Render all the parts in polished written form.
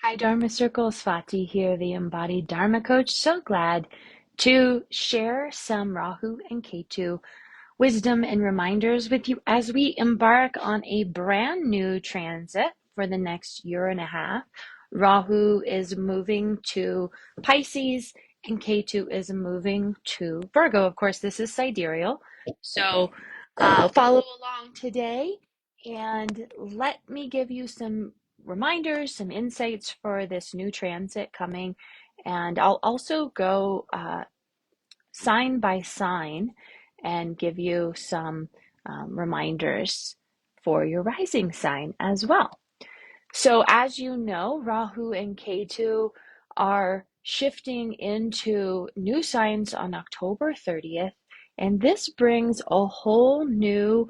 Hi, Dharma Circle. Swati here, the embodied Dharma coach. So glad to share some Rahu and Ketu wisdom and reminders with you as we embark on a brand new transit for the next year and a half. Rahu is moving to Pisces and Ketu is moving to Virgo. Of course, this is sidereal. So follow along today and let me give you some reminders, some insights for this new transit coming. And I'll also go sign by sign and give you some reminders for your rising sign as well. So, as you know, Rahu and Ketu are shifting into new signs on October 30th, and this brings a whole new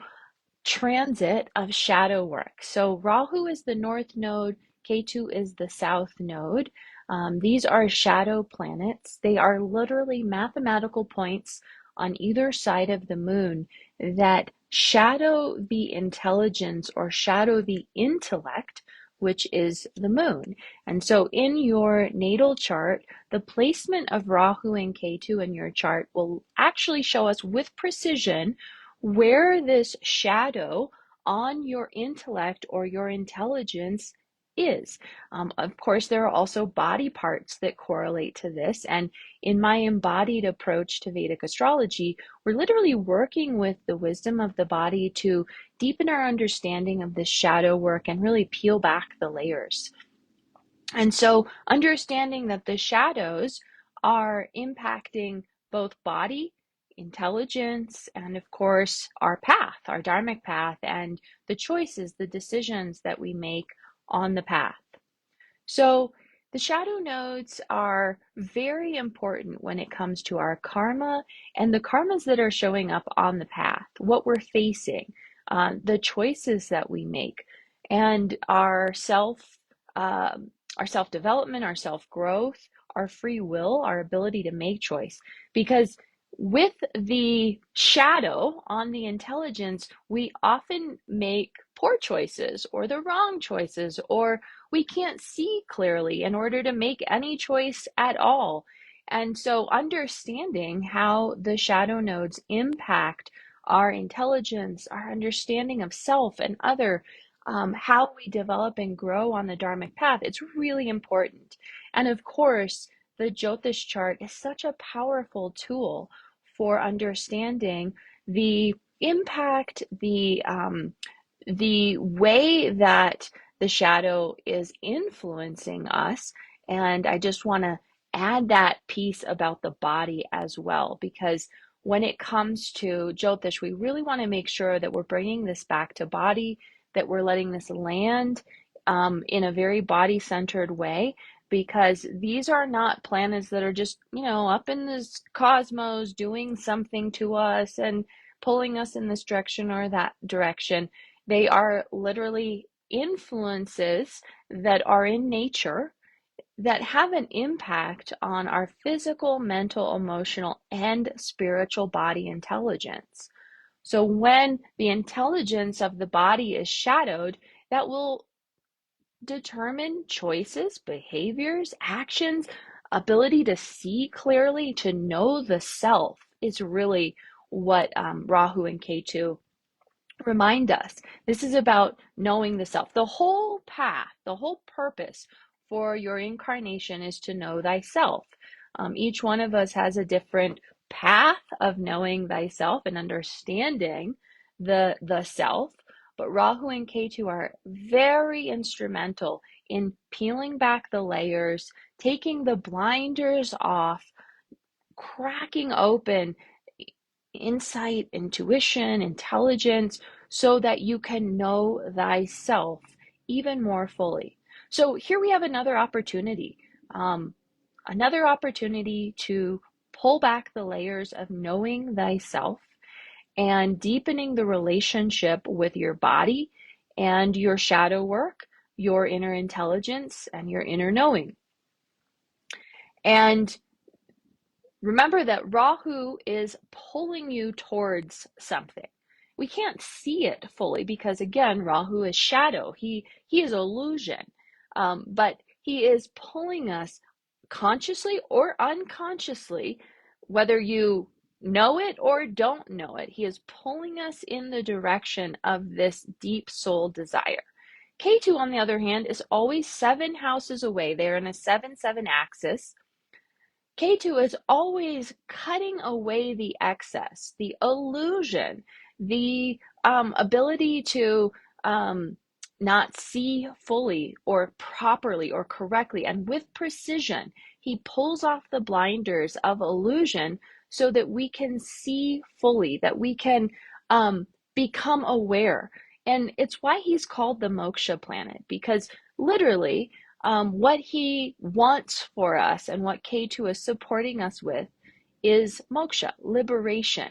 transit of shadow work. So Rahu is the north node, Ketu is the south node. These are shadow planets. They are literally mathematical points on either side of the moon that shadow the intelligence or shadow the intellect, which is the moon. And so in your natal chart, the placement of Rahu and Ketu in your chart will actually show us with precision where this shadow on your intellect or your intelligence is. Of course, there are also body parts that correlate to this. And in my embodied approach to Vedic astrology, we're literally working with the wisdom of the body to deepen our understanding of this shadow work and really peel back the layers. And so, understanding that the shadows are impacting both body, intelligence, and of course, our path, our dharmic path, and the choices, the decisions that we make on the path. So, the shadow nodes are very important when it comes to our karma and the karmas that are showing up on the path, what we're facing, the choices that we make, and our self-development, our self-growth, our free will, our ability to make choice. Because with the shadow on the intelligence, we often make poor choices or the wrong choices, or we can't see clearly in order to make any choice at all. And so understanding how the shadow nodes impact our intelligence, our understanding of self and other, how we develop and grow on the dharmic path, it's really important. And of course, the Jyotish chart is such a powerful tool for understanding the impact, the way that the shadow is influencing us. And I just want to add that piece about the body as well, because when it comes to Jyotish, we really want to make sure that we're bringing this back to body, that we're letting this land in a very body-centered way, because these are not planets that are just, up in this cosmos doing something to us and pulling us in this direction or that direction. They are literally influences that are in nature that have an impact on our physical, mental, emotional, and spiritual body intelligence. So when the intelligence of the body is shadowed, that will determine choices, behaviors, actions, ability to see clearly, to know the self is really what Rahu and Ketu remind us. This is about knowing the self. The whole path, the whole purpose for your incarnation is to know thyself. Each one of us has a different path of knowing thyself and understanding the self. But Rahu and Ketu are very instrumental in peeling back the layers, taking the blinders off, cracking open insight, intuition, intelligence, so that you can know thyself even more fully. So here we have um, another opportunity to pull back the layers of knowing thyself and deepening the relationship with your body and your shadow work, your inner intelligence, and your inner knowing. And remember that Rahu is pulling you towards something. We can't see it fully because, again, Rahu is shadow. He is illusion. But He is pulling us consciously or unconsciously, whether you know it or don't know it. He is pulling us in the direction of this deep soul desire. Ketu, on the other hand, is always 7 houses away. They're in a 7-7 axis. Ketu is always cutting away the excess, the illusion, the ability to not see fully or properly or correctly. And with precision, he pulls off the blinders of illusion so that we can see fully, that we can become aware. And it's why he's called the moksha planet, because literally, what he wants for us and what Ketu is supporting us with is moksha, liberation.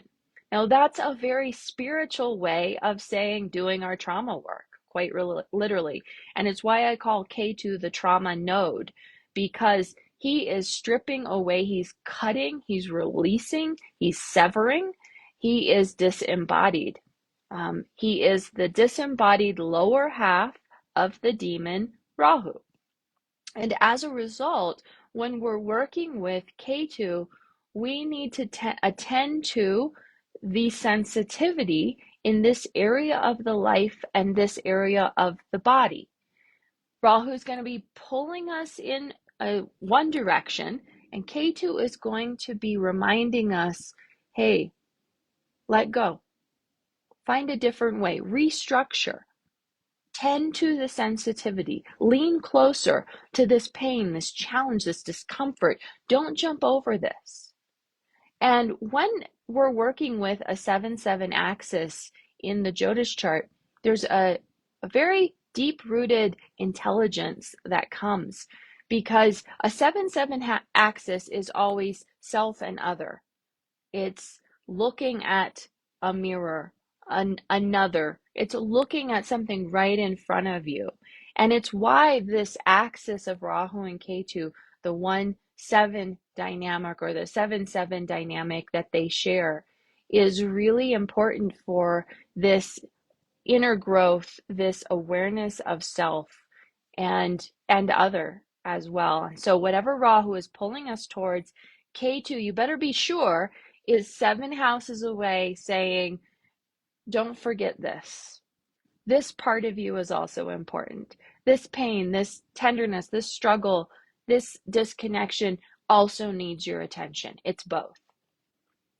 Now, that's a very spiritual way of saying doing our trauma work, quite literally. And it's why I call Ketu the trauma node, because he is stripping away, he's cutting, he's releasing, he's severing, he is disembodied. He is the disembodied lower half of the demon Rahu. And as a result, when we're working with Ketu, we need to attend to the sensitivity in this area of the life and this area of the body. Rahu is going to be pulling us in one direction, and Ketu is going to be reminding us, hey, let go. Find a different way. Restructure. Tend to the sensitivity. Lean closer to this pain, this challenge, this discomfort. Don't jump over this. And when we're working with a 7-7 axis in the Jyotish chart, there's a very deep-rooted intelligence that comes, because a 7-7 axis is always self and other. It's looking at a mirror, another. It's looking at something right in front of you. And it's why this axis of Rahu and Ketu, the 1-7 dynamic or the 7-7 dynamic that they share, is really important for this inner growth, this awareness of self and other as well. And so whatever Rahu is pulling us towards, Ketu, you better be sure, is 7 houses away, saying, don't forget this. This part of you is also important. This pain, this tenderness, this struggle, this disconnection also needs your attention. It's both.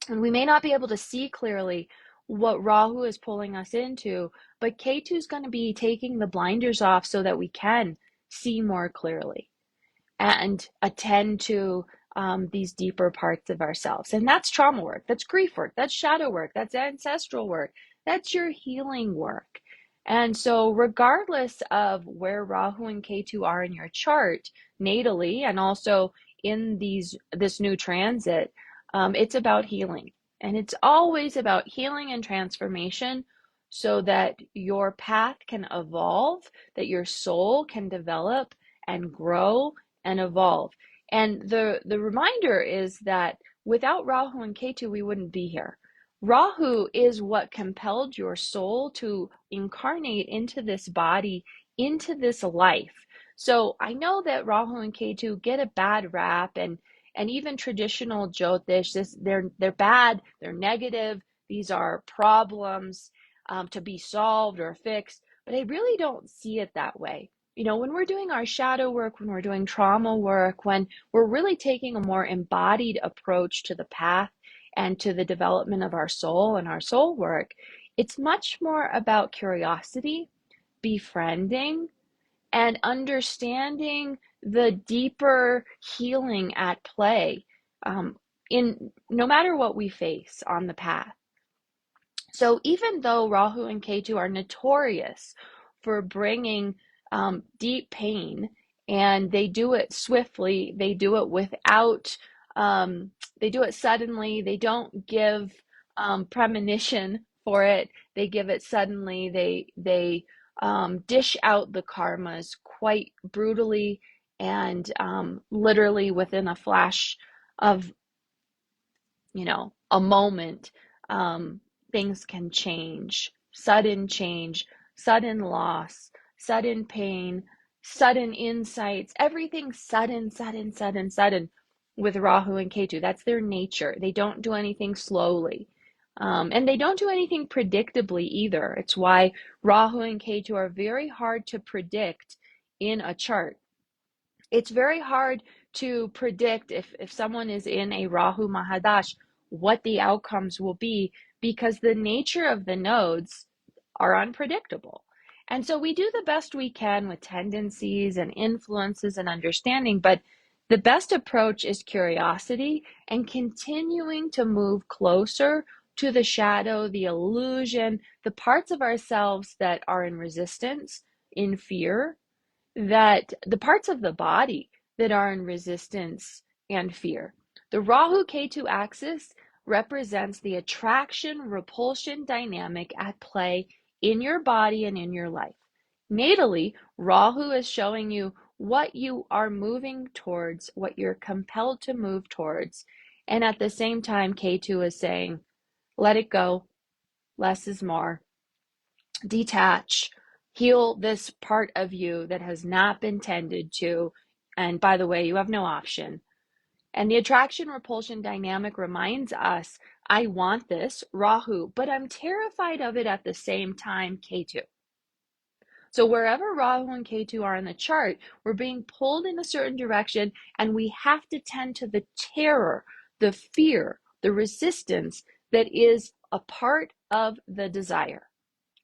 And we may not be able to see clearly what Rahu is pulling us into, but Ketu is going to be taking the blinders off so that we can see more clearly and attend to these deeper parts of ourselves. And that's trauma work, that's grief work, that's shadow work, that's ancestral work, that's your healing work. And so regardless of where Rahu and Ketu are in your chart natally, and also in this new transit, it's about healing. And it's always about healing and transformation so that your path can evolve, that your soul can develop and grow and evolve. And the reminder is that without Rahu and Ketu, we wouldn't be here. Rahu is what compelled your soul to incarnate into this body, into this life. So I know that Rahu and Ketu get a bad rap, and even traditional Jyotish, they're bad, they're negative, these are problems to be solved or fixed, but I really don't see it that way. You know, when we're doing our shadow work, when we're doing trauma work, when we're really taking a more embodied approach to the path and to the development of our soul and our soul work, it's much more about curiosity, befriending, and understanding the deeper healing at play in no matter what we face on the path. So even though Rahu and Ketu are notorious for bringing deep pain, and they do it swiftly, they do it without, they do it suddenly, they don't give premonition for it, they give it suddenly, they dish out the karmas quite brutally and literally within a flash of, a moment. Things can change, sudden loss, sudden pain, sudden insights, everything sudden, sudden, sudden, sudden with Rahu and Ketu. That's their nature. They don't do anything slowly. And they don't do anything predictably either. It's why Rahu and Ketu are very hard to predict in a chart. It's very hard to predict if someone is in a Rahu Mahadash, what the outcomes will be, because the nature of the nodes are unpredictable. And so we do the best we can with tendencies and influences and understanding, but the best approach is curiosity and continuing to move closer to the shadow, the illusion, the parts of ourselves that are in resistance, in fear, that the parts of the body that are in resistance and fear. The Rahu Ketu axis represents the attraction repulsion dynamic at play in your body and in your life. Natally, Rahu is showing you what you are moving towards, what you're compelled to move towards. And at the same time, Ketu is saying, let it go, less is more, detach, heal this part of you that has not been tended to. And by the way, you have no option. And the attraction repulsion dynamic reminds us, I want this, Rahu, but I'm terrified of it at the same time, Ketu. So wherever Rahu and Ketu are in the chart, we're being pulled in a certain direction, and we have to tend to the terror, the fear, the resistance that is a part of the desire.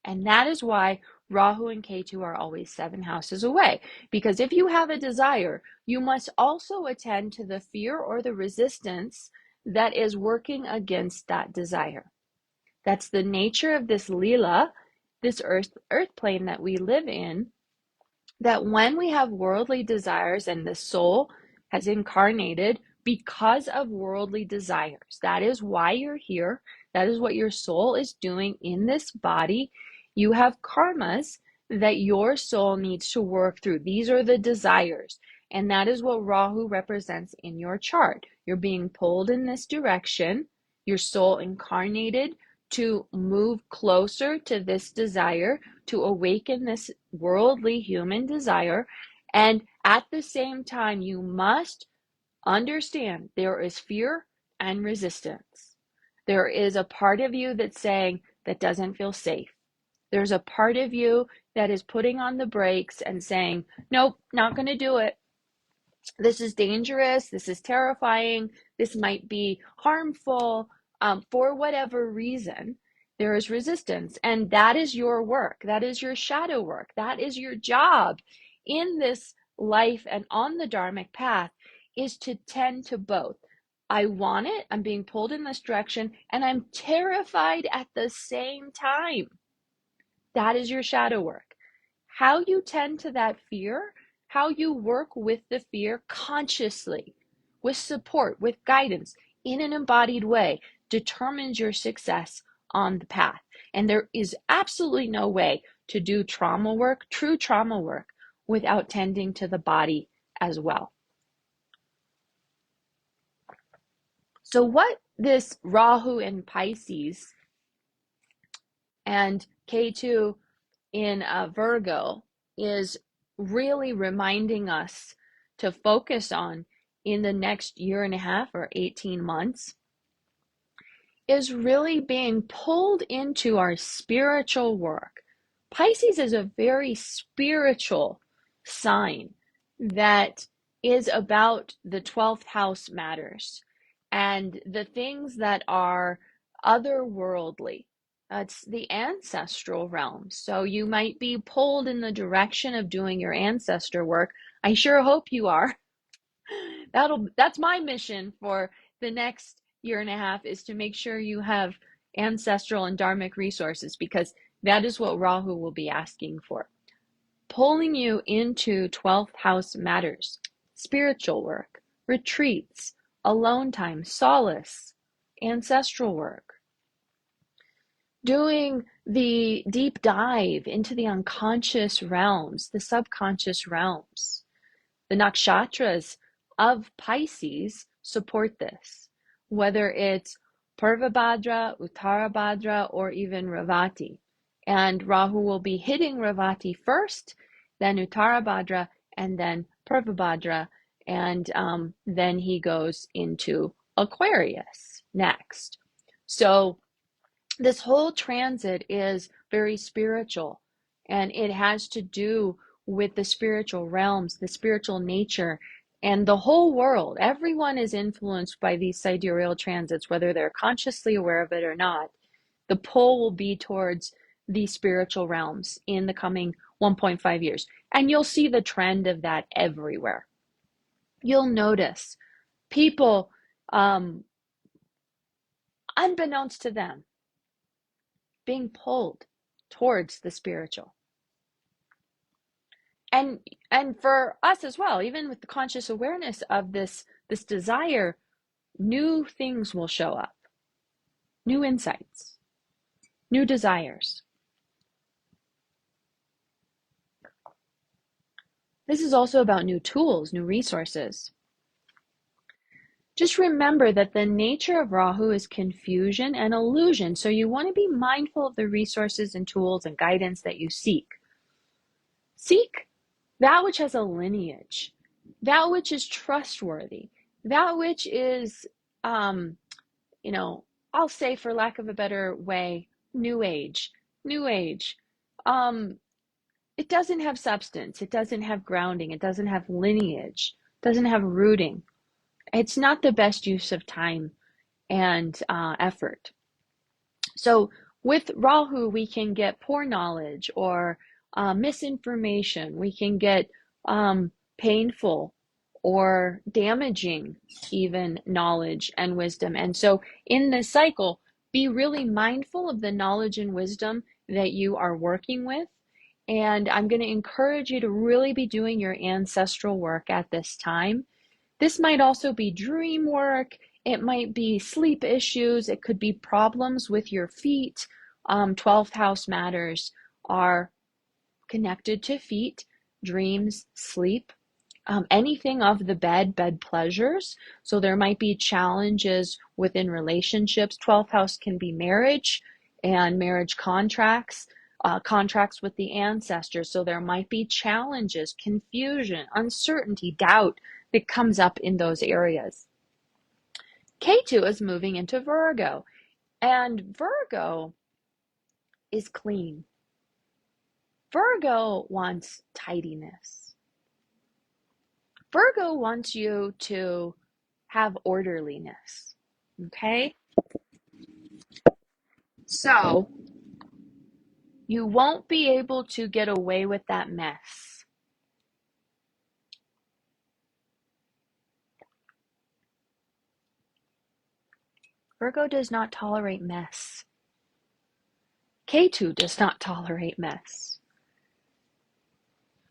And that is why Rahu and Ketu are always 7 houses away. Because if you have a desire, you must also attend to the fear or the resistance that is working against that desire. That's the nature of this Leela, this earth plane that we live in, that when we have worldly desires and the soul has incarnated because of worldly desires, that is why you're here. That is what your soul is doing in this body. You have karmas that your soul needs to work through. These are the desires. And that is what Rahu represents in your chart. You're being pulled in this direction. Your soul incarnated to move closer to this desire, to awaken this worldly human desire. And at the same time, you must understand there is fear and resistance. There is a part of you that's saying that doesn't feel safe. There's a part of you that is putting on the brakes and saying, nope, not going to do it. This is dangerous. This is terrifying. This might be harmful. For whatever reason, there is resistance. And that is your work. That is your shadow work. That is your job in this life and on the Dharmic path, is to tend to both. I want it. I'm being pulled in this direction, and I'm terrified at the same time. That is your shadow work. How you tend to that fear, how you work with the fear consciously, with support, with guidance, in an embodied way, determines your success on the path. And there is absolutely no way to do trauma work, true trauma work, without tending to the body as well. So what this Rahu in Pisces and Ketu in Virgo is really reminding us to focus on in the next year and a half or 18 months is really being pulled into our spiritual work. Pisces is a very spiritual sign that is about the 12th house matters and the things that are otherworldly. It's the ancestral realm. So you might be pulled in the direction of doing your ancestor work. I sure hope you are. That's my mission for the next year and a half, is to make sure you have ancestral and dharmic resources, because that is what Rahu will be asking for. Pulling you into 12th house matters, spiritual work, retreats, alone time, solace, ancestral work. Doing the deep dive into the unconscious realms, the subconscious realms. The nakshatras of Pisces support this, whether it's Purvabhadra, Uttarabhadra, or even Ravati. And Rahu will be hitting Ravati first, then Uttarabhadra, and then Purvabhadra, and then he goes into Aquarius next. So this whole transit is very spiritual, and it has to do with the spiritual realms, the spiritual nature, and the whole world. Everyone is influenced by these sidereal transits, whether they're consciously aware of it or not. The pull will be towards the spiritual realms in the coming 1.5 years. And you'll see the trend of that everywhere. You'll notice people, unbeknownst to them, being pulled towards the spiritual. And for us as well, even with the conscious awareness of this desire, new things will show up, new insights, new desires. This is also about new tools, new resources. Just remember that the nature of Rahu is confusion and illusion, so you want to be mindful of the resources and tools and guidance that you seek. Seek that which has a lineage, that which is trustworthy, that which is, I'll say, for lack of a better way, new age. It doesn't have substance, it doesn't have grounding, it doesn't have lineage, it doesn't have rooting. It's not the best use of time and effort. So with Rahu, we can get poor knowledge or misinformation. We can get painful or damaging even knowledge and wisdom. And so in this cycle, be really mindful of the knowledge and wisdom that you are working with. And I'm going to encourage you to really be doing your ancestral work at this time. This might also be dream work. It might be sleep issues. It could be problems with your feet. 12th house matters are connected to feet, dreams, sleep, anything of the bed pleasures. So there might be challenges within relationships. 12th house can be marriage and marriage contracts, contracts with the ancestors. So there might be challenges, confusion, uncertainty, doubt that comes up in those areas. Ketu is moving into Virgo, and Virgo is clean. Virgo wants tidiness. Virgo wants you to have orderliness, okay? So you won't be able to get away with that mess. Virgo does not tolerate mess. Ketu does not tolerate mess.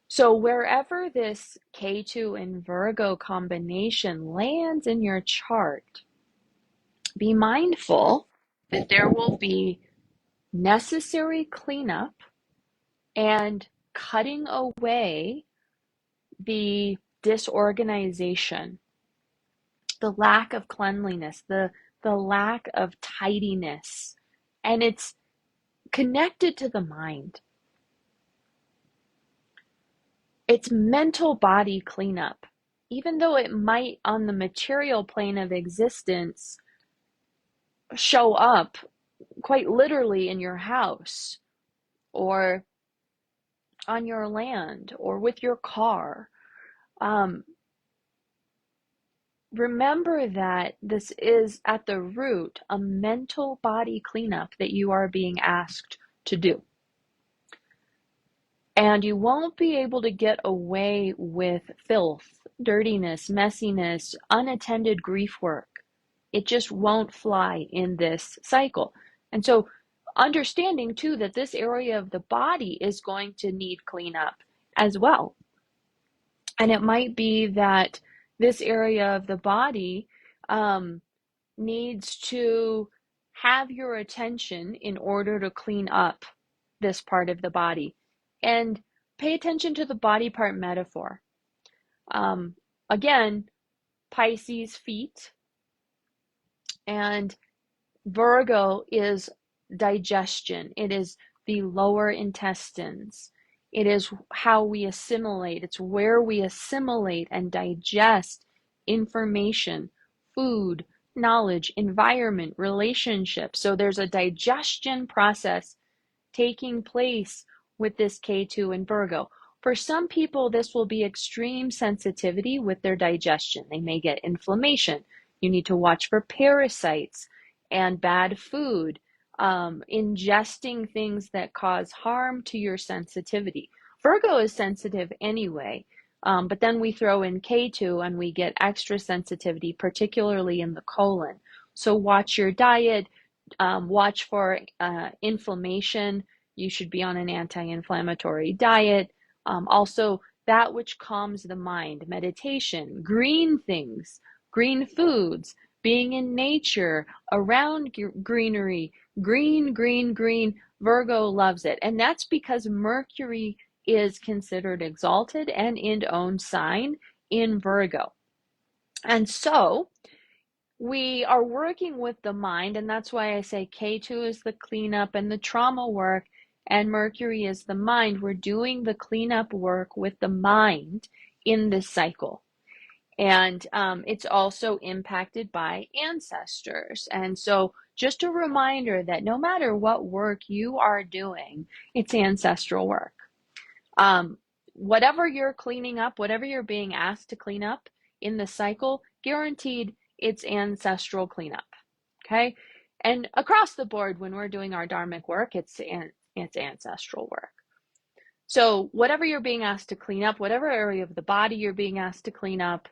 So wherever this Ketu and Virgo combination lands in your chart, be mindful that there will be necessary cleanup and cutting away the disorganization, the lack of cleanliness, the lack of tidiness, and it's connected to the mind. It's mental body cleanup. Even though it might on the material plane of existence show up quite literally in your house or on your land or with your car, remember that this is at the root a mental body cleanup that you are being asked to do. And you won't be able to get away with filth, dirtiness, messiness, unattended grief work. It just won't fly in this cycle. And so understanding too that this area of the body is going to need cleanup as well. And it might be that this area of the body needs to have your attention in order to clean up this part of the body. And pay attention to the body part metaphor. Again, Pisces feet, and Virgo is digestion. It is the lower intestines. It is how we assimilate. It's where we assimilate and digest information, food, knowledge, environment, relationships. So there's a digestion process taking place with this K2 in Virgo. For some people, this will be extreme sensitivity with their digestion. They may get inflammation. You need to watch for parasites and bad food, ingesting things that cause harm to your sensitivity. Virgo is sensitive anyway, but then we throw in K2 and we get extra sensitivity, particularly in the colon. So watch your diet, watch for inflammation. You should be on an anti-inflammatory diet. Also, that which calms the mind, meditation, green things, green foods, being in nature, around greenery, green, green, green. Virgo loves it. And that's because Mercury is considered exalted and in own sign in Virgo. And so we are working with the mind, and that's why I say K2 is the cleanup and the trauma work, and Mercury is the mind. We're doing the cleanup work with the mind in this cycle. And it's also impacted by ancestors. And so just a reminder that no matter what work you are doing, it's ancestral work. Whatever you're cleaning up, whatever you're being asked to clean up in the cycle, guaranteed it's ancestral cleanup. Okay. And across the board, when we're doing our dharmic work, it's ancestral work. So whatever you're being asked to clean up, whatever area of the body you're being asked to clean up,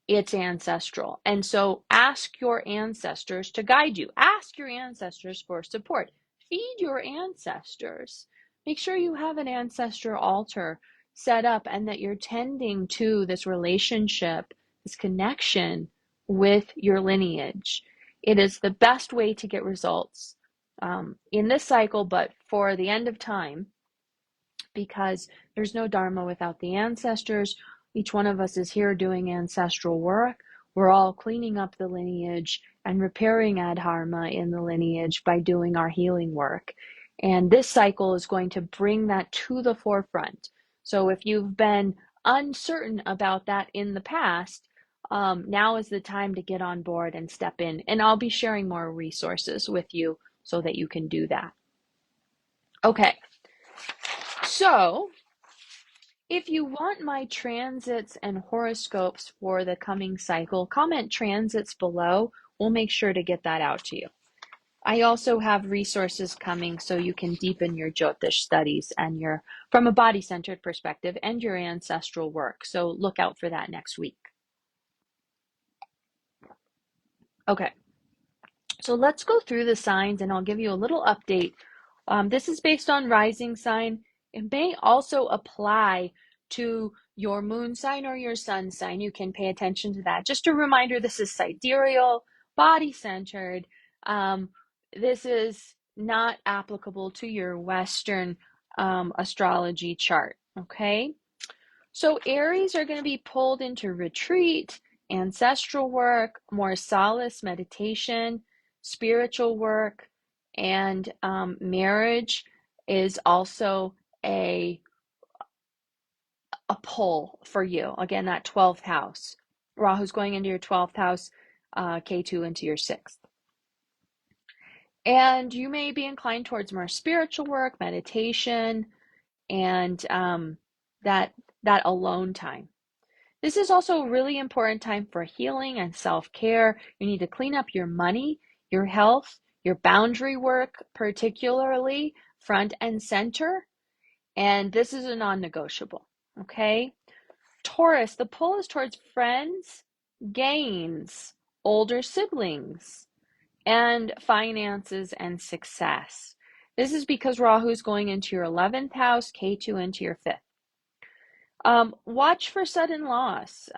it's ancestral. And so ask your ancestors to guide you. Ask your ancestors for support. Feed your ancestors. Make sure you have an ancestor altar set up and that you're tending to this relationship, this connection with your lineage. It is the best way to get results in this cycle, but for the end of time, because there's no Dharma without the ancestors. Each one of us is here doing ancestral work. We're all cleaning up the lineage and repairing adharma in the lineage by doing our healing work. And this cycle is going to bring that to the forefront. So if you've been uncertain about that in the past, now is the time to get on board and step in. And I'll be sharing more resources with you so that you can do that. Okay. So if you want my transits and horoscopes for the coming cycle, comment transits below. We'll make sure to get that out to you. I also have resources coming so you can deepen your Jyotish studies and your, from a body-centered perspective, and your ancestral work. So look out for that next week. Okay, so let's go through the signs and I'll give you a little update. This is based on rising sign. It may also apply to your moon sign or your sun sign. You can pay attention to that. Just a reminder, this is sidereal, body-centered. This is not applicable to your Western astrology chart, okay? So Aries are going to be pulled into retreat, ancestral work, more solace, meditation, spiritual work, and marriage is also a pull for you. Again, that 12th house. Rahu's going into your 12th house, K2 into your 6th. And you may be inclined towards more spiritual work, meditation, and that alone time. This is also a really important time for healing and self-care. You need to clean up your money, your health, your boundary work, particularly front and center. And this is a non-negotiable, okay? Taurus, the pull is towards friends, gains, older siblings, and finances and success. This is because Rahu is going into your 11th house, Ketu into your 5th. Watch for sudden loss.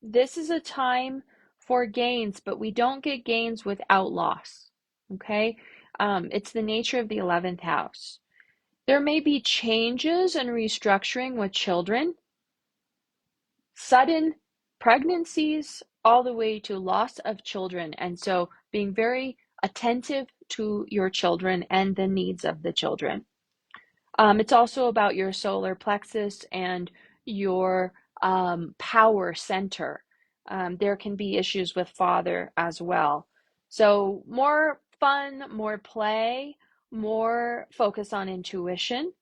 This is a time for gains, but we don't get gains without loss. Okay? It's the nature of the 11th house. There may be changes and restructuring with children, sudden pregnancies, all the way to loss of children. And so being very attentive to your children and the needs of the children. It's also about your solar plexus and your power center. There can be issues with father as well. So more fun, more play, more focus on intuition,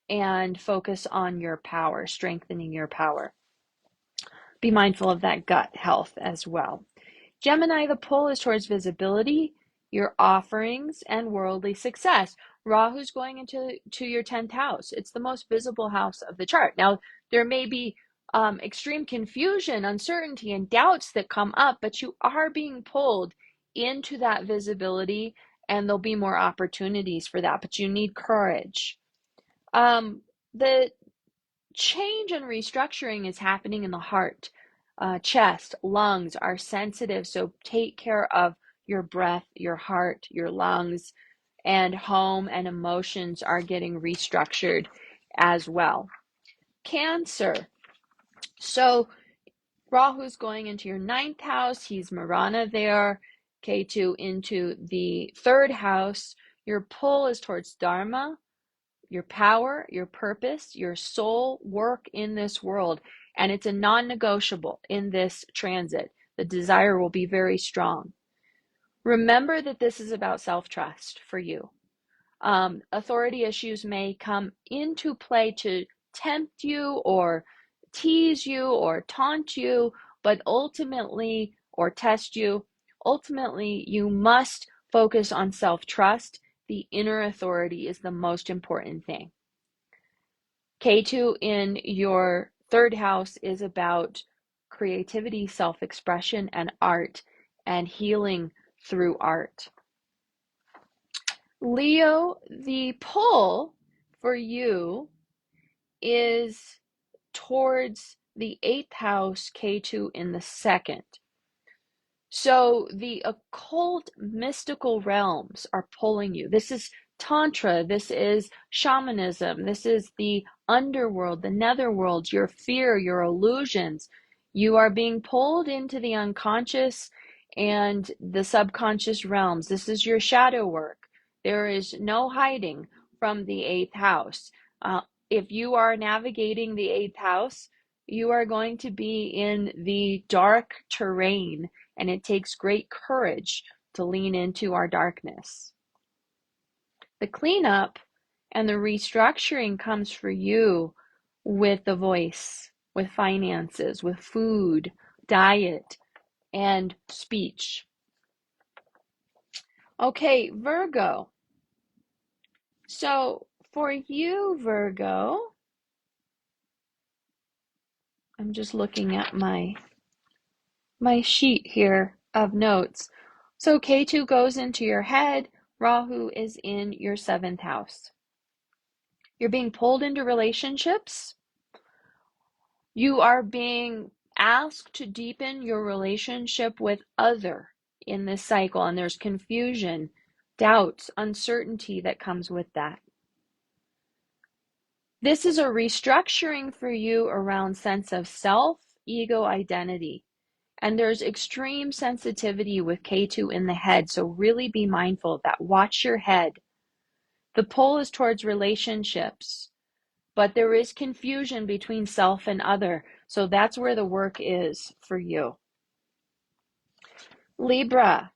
and focus on your power, strengthening your power. Be mindful of that gut health as well. Gemini, the pull is towards visibility, your offerings, and worldly success. Rahu's going into your 10th house. It's the most visible house of the chart. Now, there may be extreme confusion, uncertainty, and doubts that come up, but you are being pulled into that visibility, and there'll be more opportunities for that, but you need courage. The change and restructuring is happening in the heart. Chest, lungs are sensitive, so take care of your breath, your heart, your lungs, and home and emotions are getting restructured as well. Cancer. So Rahu's going into your 9th house. He's Marana there. Ketu into the 3rd house. Your pull is towards Dharma, your power, your purpose, your soul work in this world. And it's a non-negotiable in this transit. The desire will be very strong. Remember that this is about self-trust for you. Authority issues may come into play to tempt you or tease you or taunt you, but ultimately, or test you, ultimately, you must focus on self-trust. The inner authority is the most important thing. Ketu in your 3rd house is about creativity, self-expression, and art, and healing through art. Leo, the pull for you is towards the 8th house, Ketu in the 2nd. So the occult mystical realms are pulling you. This is Tantra, this is shamanism, this is the underworld, the netherworld, your fear, your illusions. You are being pulled into the unconscious and the subconscious realms. This is your shadow work. There is no hiding from the 8th house. If you are navigating the 8th house, you are going to be in the dark terrain, and it takes great courage to lean into our darkness. The cleanup and the restructuring comes for you with the voice, with finances, with food, diet, and speech. Okay, Virgo. So for you, Virgo, I'm just looking at my sheet here of notes. So Ketu goes into your head. Rahu is in your 7th house. You're being pulled into relationships. You are being asked to deepen your relationship with other in this cycle, and there's confusion, doubts, uncertainty that comes with that. This is a restructuring for you around sense of self, ego, identity. And there's extreme sensitivity with Ketu in the head, so really be mindful of that. Watch your head. The pull is towards relationships, but there is confusion between self and other, so that's where the work is for you. Libra.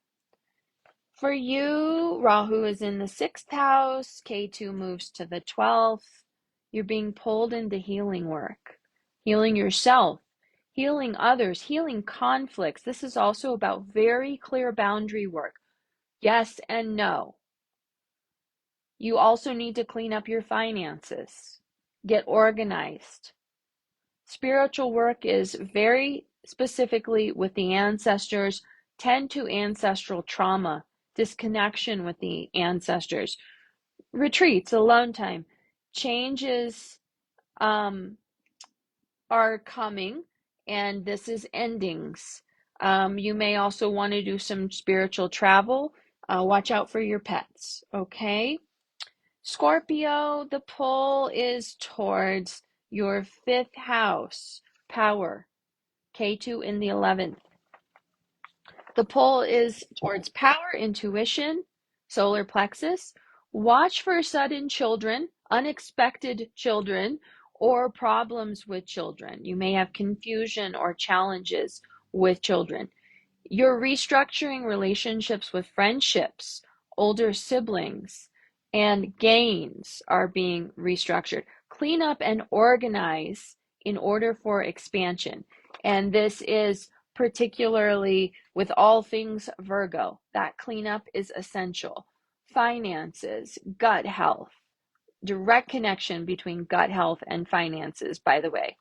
For you, Rahu is in the 6th house, Ketu moves to the 12th. You're being pulled into healing work, healing yourself, healing others, healing conflicts. This is also about very clear boundary work. Yes and no. You also need to clean up your finances, get organized. Spiritual work is very specifically with the ancestors, tend to ancestral trauma, disconnection with the ancestors, retreats, alone time, changes are coming, and this is endings. You may also want to do some spiritual travel. Watch out for your pets, okay? Scorpio, the pull is towards your 5th house, power, Ketu in the 11th. The pull is towards power, intuition, solar plexus. Watch for sudden children, unexpected children or problems with children. You may have confusion or challenges with children. You're restructuring relationships with friendships, older siblings, and gains are being restructured. Clean up and organize in order for expansion. And this is particularly with all things Virgo. That cleanup is essential. Finances, gut health, direct connection between gut health and finances, by the way.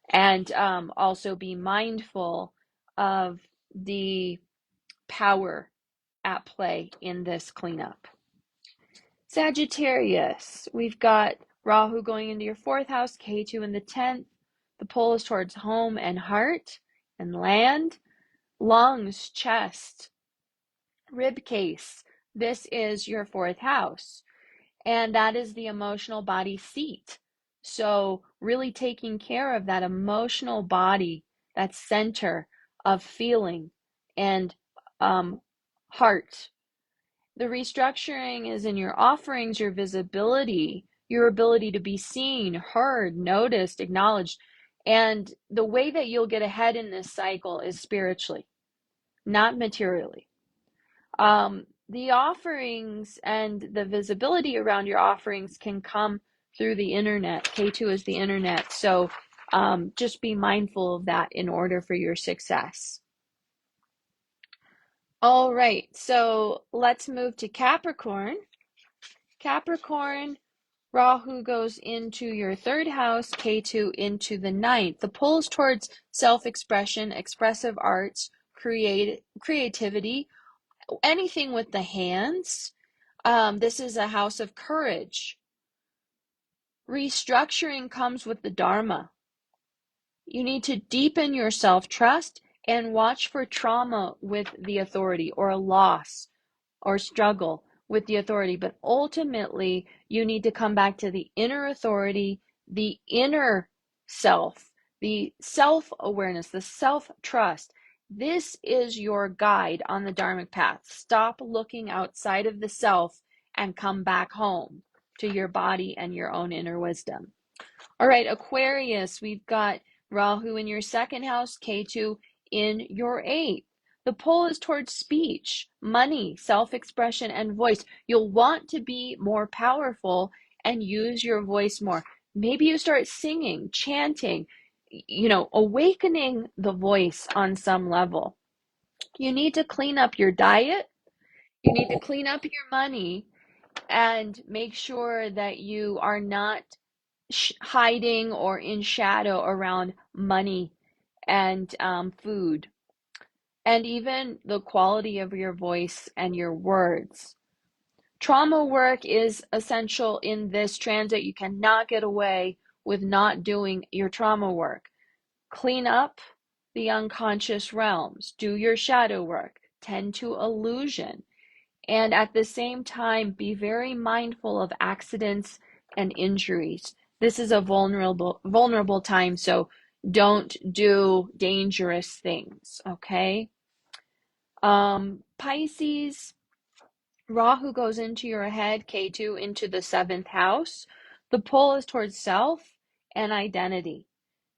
And also be mindful of the power at play in this cleanup. Sagittarius, we've got Rahu going into your 4th house, Ketu in the 10th. The pole is towards home and heart and land, lungs, chest, rib case. This is your 4th house, and that is the emotional body seat. So really taking care of that emotional body, that center of feeling and heart. The restructuring is in your offerings, your visibility, your ability to be seen, heard, noticed, acknowledged. And the way that you'll get ahead in this cycle is spiritually, not materially. The offerings and the visibility around your offerings can come through the internet. K2 is the internet. So just be mindful of that in order for your success. All right, so let's move to Capricorn. Capricorn, Rahu goes into your 3rd house, Ketu into the 9th. The pulls towards self-expression, expressive arts, creativity, anything with the hands. This is a house of courage. Restructuring comes with the Dharma. You need to deepen your self-trust and watch for trauma with the authority or a loss or struggle with the authority. But ultimately, you need to come back to the inner authority, the inner self, the self-awareness, the self-trust. This is your guide on the Dharmic path. Stop looking outside of the self and come back home to your body and your own inner wisdom. All right, Aquarius, we've got Rahu in your 2nd house, Ketu in your 8th. The pole is towards speech, money, self-expression, and voice. You'll want to be more powerful and use your voice more. Maybe you start singing, chanting, awakening the voice on some level. You need to clean up your diet. You need to clean up your money and make sure that you are not hiding or in shadow around money and food, and even the quality of your voice and your words. Trauma work is essential in this transit. You cannot get away with not doing your trauma work. Clean up the unconscious realms. Do your shadow work. Tend to illusion. And at the same time, be very mindful of accidents and injuries. This is a vulnerable time, so don't do dangerous things, okay? Pisces, Rahu goes into your head, Ketu into the 7th house. The pull is towards self and identity.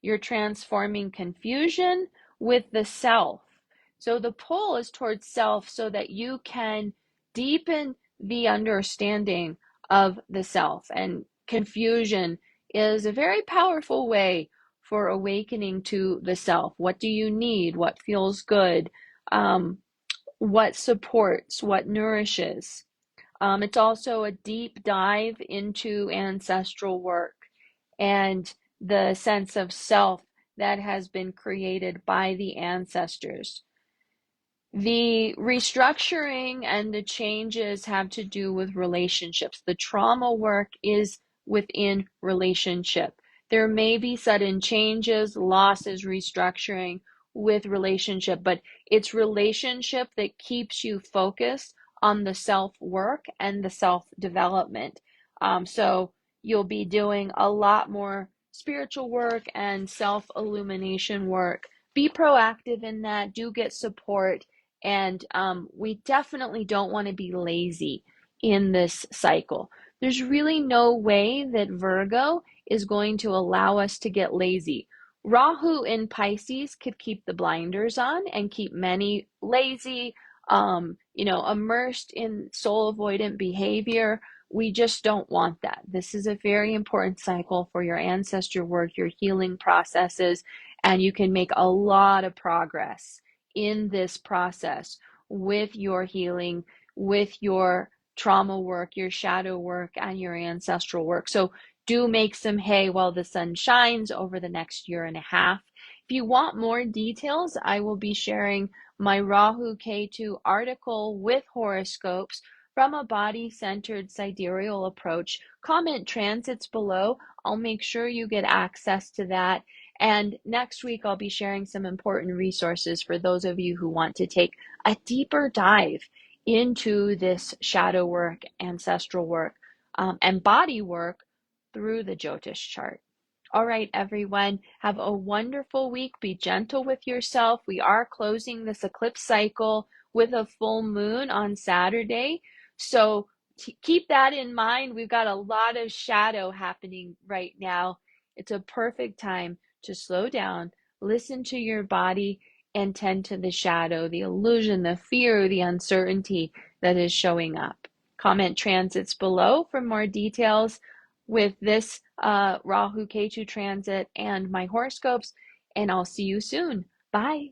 You're transforming confusion with the self. So the pull is towards self so that you can deepen the understanding of the self. And confusion is a very powerful way for awakening to the self. What do you need? What feels good? What supports? What nourishes? It's also a deep dive into ancestral work and the sense of self that has been created by the ancestors. The restructuring and the changes have to do with relationships. The trauma work is within relationship. There may be sudden changes, losses, restructuring with relationship, but it's relationship that keeps you focused on the self-work and the self-development. So you'll be doing a lot more spiritual work and self-illumination work. Be proactive in that. Do get support. And we definitely don't want to be lazy in this cycle. there's really no way that Virgo is going to allow us to get lazy. Rahu in Pisces could keep the blinders on and keep many lazy, immersed in soul avoidant behavior. We just don't want that. This is a very important cycle for your ancestor work, your healing processes, and you can make a lot of progress in this process with your healing, with your trauma work, your shadow work, and your ancestral work. So do make some hay while the sun shines over the next year and a half. If you want more details, I will be sharing my Rahu Ketu article with horoscopes from a body-centered sidereal approach. Comment transits below. I'll make sure you get access to that. And next week, I'll be sharing some important resources for those of you who want to take a deeper dive into this shadow work, ancestral work, and body work through the Jyotish chart. All right, everyone, have a wonderful week. Be gentle with yourself. We are closing this eclipse cycle with a full moon on Saturday. So keep that in mind. We've got a lot of shadow happening right now. It's a perfect time to slow down, listen to your body, and tend to the shadow, the illusion, the fear, the uncertainty that is showing up. Comment transits below for more details with this Rahu Ketu transit and my horoscopes, and I'll see you soon. Bye.